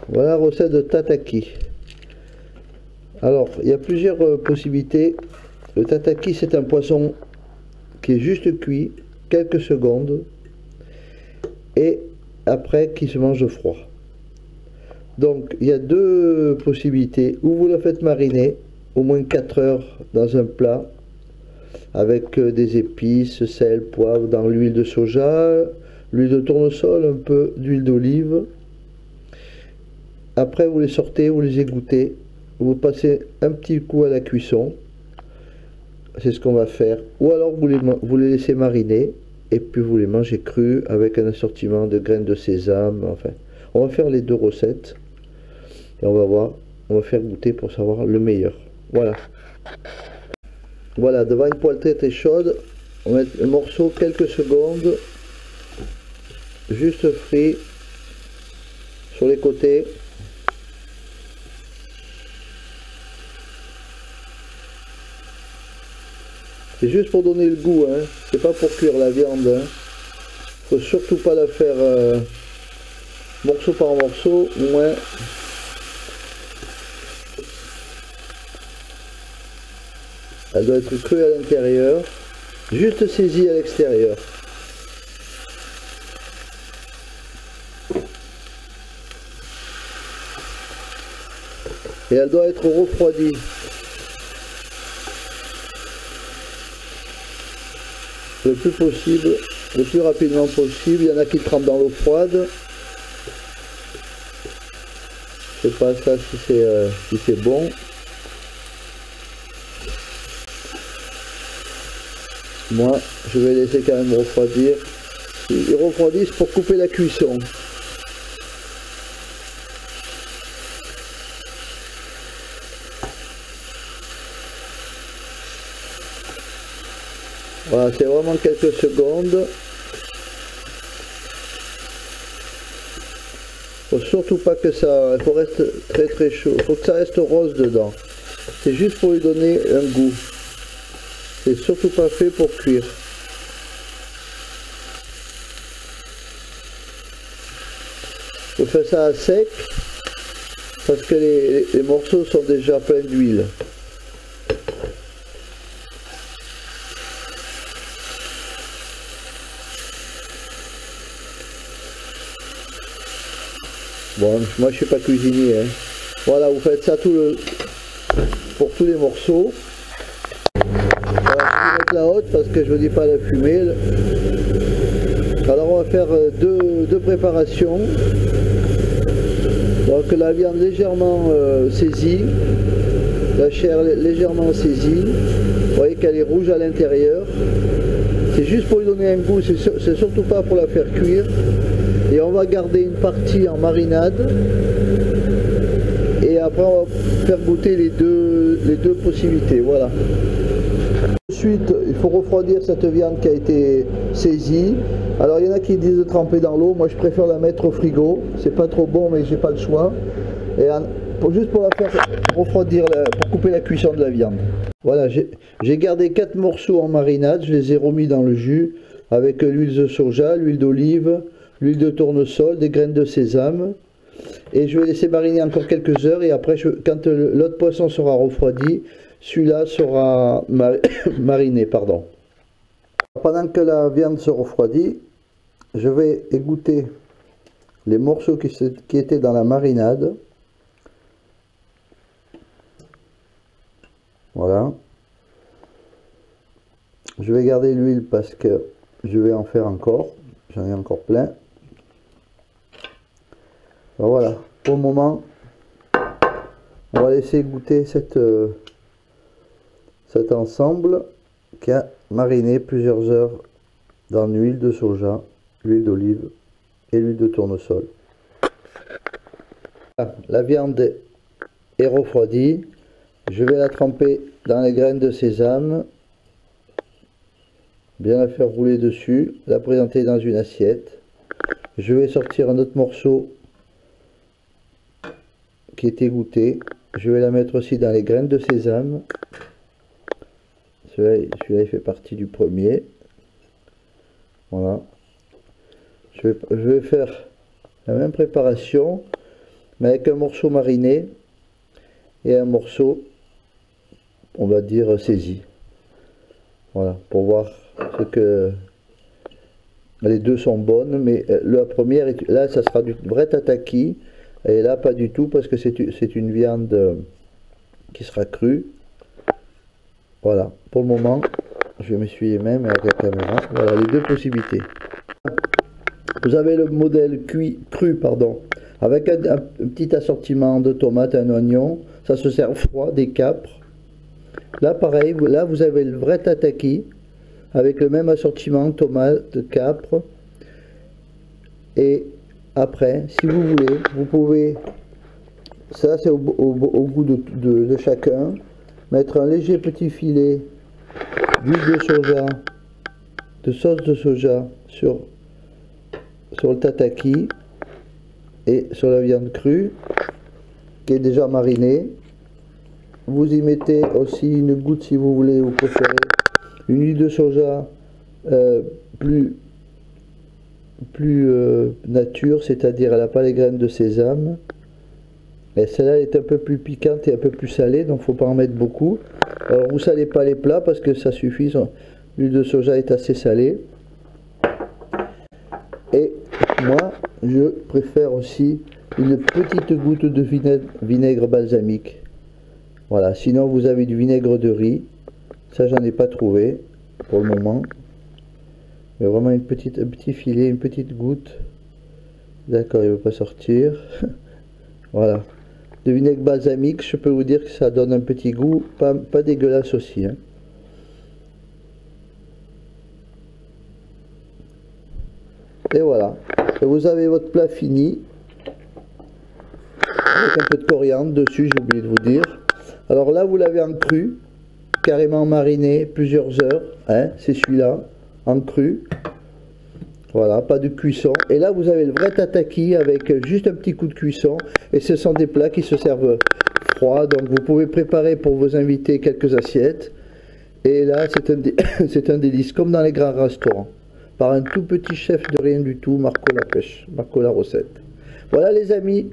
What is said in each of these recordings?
Voilà la recette de tataki. Alors, il y a plusieurs possibilités. Le tataki, c'est un poisson qui est juste cuit quelques secondes et après qui se mange froid. Donc, il y a deux possibilités. Ou vous le faites mariner au moins 4 heures dans un plat avec des épices, sel, poivre, dans l'huile de soja, l'huile de tournesol, un peu d'huile d'olive. Après, vous les sortez, vous les égouttez, vous passez un petit coup à la cuisson, c'est ce qu'on va faire. Ou alors vous les laissez mariner et puis vous les mangez crus avec un assortiment de graines de sésame. Enfin, on va faire les deux recettes et on va voir, on va faire goûter pour savoir le meilleur. Voilà. Voilà, devant une poêle très chaude, on met le morceau quelques secondes, juste frit sur les côtés. C'est juste pour donner le goût, hein. C'est pas pour cuire la viande. Hein. Faut surtout pas la faire morceau par morceau, moins. Elle doit être crue à l'intérieur, juste saisie à l'extérieur. Et elle doit être refroidie. Le plus possible, le plus rapidement possible. Il y en a qui trempent dans l'eau froide. Je sais pas ça si c'est bon. Moi, je vais laisser quand même refroidir. Ils refroidissent pour couper la cuisson. Voilà, c'est vraiment quelques secondes. Faut surtout pas que ça, il faut rester très chaud. Faut que ça reste rose dedans. C'est juste pour lui donner un goût. C'est surtout pas fait pour cuire. Faut faire ça à sec parce que les morceaux sont déjà pleins d'huile. Bon, moi je suis pas cuisinier. Hein. Voilà, vous faites ça pour tous les morceaux. Voilà, je vais mettre la haute parce que je ne dis pas la fumée. Alors on va faire deux préparations. Donc la viande légèrement saisie, la chair légèrement saisie. Vous voyez qu'elle est rouge à l'intérieur. C'est juste pour lui donner un goût, c'est surtout pas pour la faire cuire. Et on va garder une partie en marinade. Et après on va faire goûter les deux possibilités. Voilà. Ensuite, il faut refroidir cette viande qui a été saisie. Alors il y en a qui disent de tremper dans l'eau. Moi je préfère la mettre au frigo. C'est pas trop bon mais j'ai pas le choix. Et juste pour la faire refroidir, pour couper la cuisson de la viande. Voilà, j'ai gardé 4 morceaux en marinade. Je les ai remis dans le jus avec l'huile de soja, l'huile d'olive, l'huile de tournesol, des graines de sésame. Et je vais laisser mariner encore quelques heures. Et après, quand l'autre poisson sera refroidi, celui-là sera mariné. Pardon. Pendant que la viande se refroidit, je vais égoutter les morceaux qui étaient dans la marinade. Voilà. Je vais garder l'huile parce que je vais en faire encore. J'en ai encore plein. Alors voilà, pour le moment, on va laisser goûter cet ensemble qui a mariné plusieurs heures dans l'huile de soja, l'huile d'olive et l'huile de tournesol. La viande est refroidie. Je vais la tremper dans les graines de sésame. Bien la faire rouler dessus, la présenter dans une assiette. Je vais sortir un autre morceau qui est égoutté. Je vais la mettre aussi dans les graines de sésame. Celui-là il fait partie du premier. Voilà. Je vais faire la même préparation, mais avec un morceau mariné et un morceau, on va dire, saisi. Voilà, pour voir ce que... Les deux sont bonnes, mais la première, là, ça sera du vrai tataki, et là, pas du tout, parce que c'est une viande qui sera crue. Voilà, pour le moment, je vais m'essuyer même avec la caméra. Voilà, les deux possibilités. Vous avez le modèle cru, pardon, avec un petit assortiment de tomates, un oignon, ça se sert froid, des capres. Là, pareil, là, vous avez le vrai tataki, avec le même assortiment, tomates, capres. Et après, si vous voulez, vous pouvez, ça c'est au goût de chacun, mettre un léger petit filet d'huile de soja, de sauce de soja sur le tataki et sur la viande crue qui est déjà marinée. Vous y mettez aussi une goutte, si vous voulez, vous préférez, une huile de soja plus nature, c'est-à-dire elle n'a pas les graines de sésame. Et celle-là est un peu plus piquante et un peu plus salée, donc il ne faut pas en mettre beaucoup. Alors vous ne salez pas les plats parce que ça suffit, l'huile de soja est assez salée. Et moi, je préfère aussi une petite goutte de vinaigre balsamique. Voilà, sinon vous avez du vinaigre de riz. Ça, j'en ai pas trouvé pour le moment. Mais vraiment un petit filet, une petite goutte. D'accord, il ne veut pas sortir. Voilà. De vinaigre balsamique, je peux vous dire que ça donne un petit goût, pas dégueulasse aussi. Hein. Et voilà. Et vous avez votre plat fini. Avec un peu de coriandre dessus, j'ai oublié de vous dire. Alors là, vous l'avez en cru, carrément mariné plusieurs heures. Hein, c'est celui-là, en cru. Voilà, pas de cuisson. Et là, vous avez le vrai tataki avec juste un petit coup de cuisson. Et ce sont des plats qui se servent froids. Donc, vous pouvez préparer pour vos invités quelques assiettes. Et là, c'est un délice, comme dans les grands restaurants. Par un tout petit chef de rien du tout, Marco la pêche, Marco la recette. Voilà, les amis.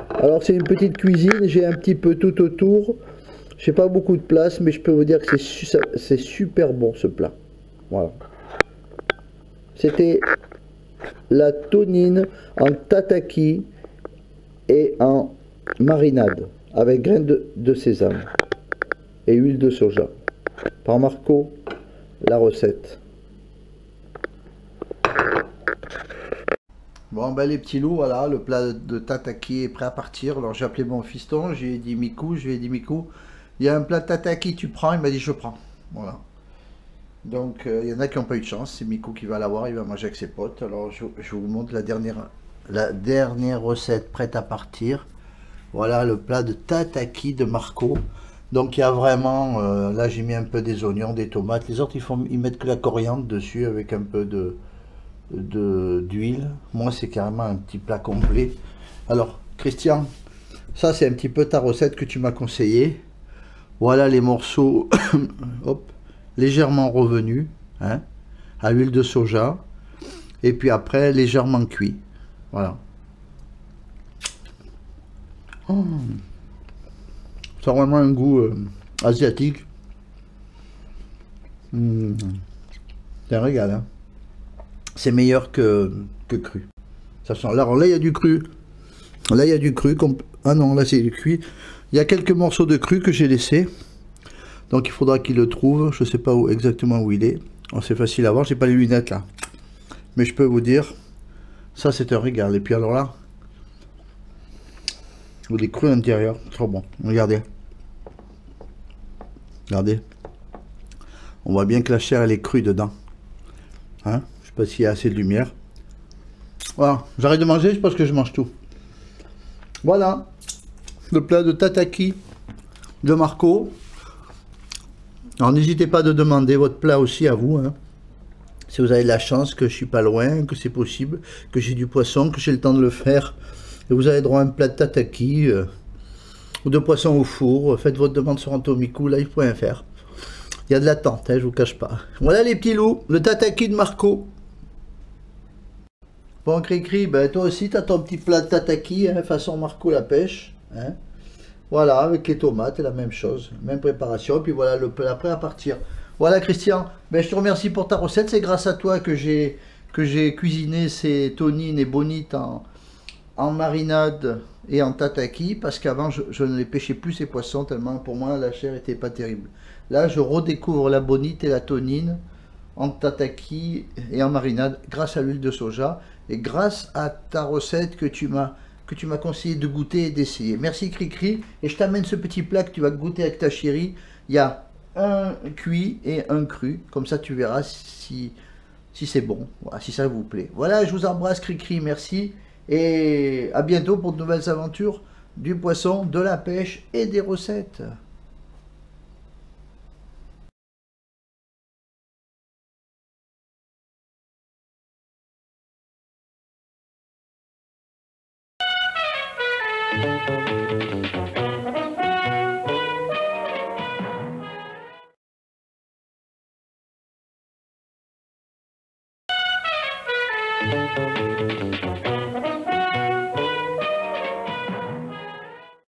Alors, c'est une petite cuisine. J'ai un petit peu tout autour. J'ai pas beaucoup de place, mais je peux vous dire que c'est super bon, ce plat. Voilà. C'était la tonine en tataki et en marinade avec graines de sésame et huile de soja par Marco la recette. Bon ben les petits loups, voilà, le plat de tataki est prêt à partir. Alors j'ai appelé mon fiston, j'ai dit Mikou, il y a un plat de tataki, tu prends? Il m'a dit je prends. Voilà. Donc, il y en a qui n'ont pas eu de chance. C'est Mikou qui va l'avoir, il va manger avec ses potes. Alors, je vous montre la dernière recette prête à partir. Voilà le plat de tataki de Marco. Donc, il y a vraiment... là, j'ai mis un peu des oignons, des tomates. Les autres, ils mettent que la coriandre dessus avec un peu d'huile. Moi, c'est carrément un petit plat complet. Alors, Christian, ça, c'est un petit peu ta recette que tu m'as conseillé. Voilà les morceaux... Hop, légèrement revenu, hein, à l'huile de soja, et puis après légèrement cuit. Voilà. Oh. Ça a vraiment un goût asiatique. C'est un régal. Hein. C'est meilleur que cru. Ça sent. Alors là, il y a du cru. Là, il y a du cru. Ah non, là, c'est du cuit. Il y a quelques morceaux de cru que j'ai laissés. Donc il faudra qu'il le trouve, je ne sais pas exactement où il est. C'est facile à voir, j'ai pas les lunettes là. Mais je peux vous dire, ça c'est un régal. Et puis alors là, vous les crus à l'intérieur, trop bon. Regardez. Regardez. On voit bien que la chair elle est crue dedans. Hein, je sais pas s'il y a assez de lumière. Voilà, j'arrête de manger, je pense que je mange tout. Voilà, le plat de tataki de Marco. Alors n'hésitez pas de demander votre plat aussi à vous. Hein. Si vous avez de la chance que je suis pas loin, que c'est possible, que j'ai du poisson, que j'ai le temps de le faire, et vous avez droit à un plat de tataki ou de poisson au four, faites votre demande sur antomico.live.fr. Il y a de l'attente, hein, je vous cache pas. Voilà les petits loups, le tataki de Marco. Bon, Cricri, ben toi aussi, tu as ton petit plat de tataki, hein, façon Marco la pêche. Hein. Voilà, avec les tomates, la même chose, même préparation. Et puis voilà le plat prêt à partir. Voilà, Christian, ben, je te remercie pour ta recette. C'est grâce à toi que j'ai cuisiné ces tonines et bonites en marinade et en tataki, parce qu'avant, je ne les pêchais plus, ces poissons, tellement pour moi, la chair était pas terrible. Là, je redécouvre la bonite et la tonine en tataki et en marinade grâce à l'huile de soja et grâce à ta recette que tu m'as conseillé de goûter et d'essayer. Merci Cricri, et je t'amène ce petit plat que tu vas goûter avec ta chérie. Il y a un cuit et un cru, comme ça tu verras si c'est bon, voilà, si ça vous plaît. Voilà, je vous embrasse Cricri, merci, et à bientôt pour de nouvelles aventures du poisson, de la pêche et des recettes.